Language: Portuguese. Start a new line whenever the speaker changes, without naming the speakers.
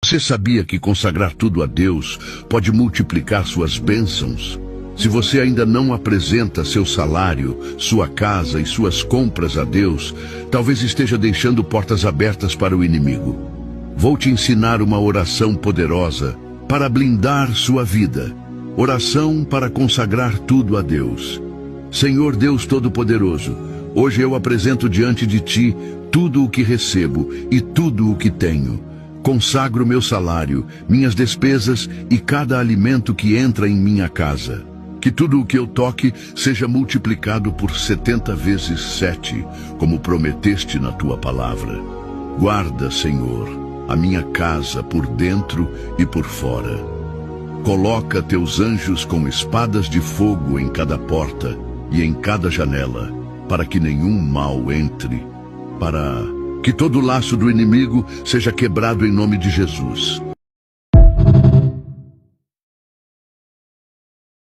Você sabia que consagrar tudo a Deus pode multiplicar suas bênçãos? Se você ainda não apresenta seu salário, sua casa e suas compras a Deus, talvez esteja deixando portas abertas para o inimigo. Vou te ensinar uma oração poderosa para blindar sua vida. Oração para consagrar tudo a Deus. Senhor Deus Todo-Poderoso, hoje eu apresento diante de Ti tudo o que recebo e tudo o que tenho. Consagro meu salário, minhas despesas e cada alimento que entra em minha casa. Que tudo o que eu toque seja multiplicado por 70 vezes 7, como prometeste na Tua palavra. Guarda, Senhor, a minha casa por dentro e por fora. Coloca Teus anjos com espadas de fogo em cada porta e em cada janela, para que nenhum mal entre, para que todo laço do inimigo seja quebrado em nome de Jesus.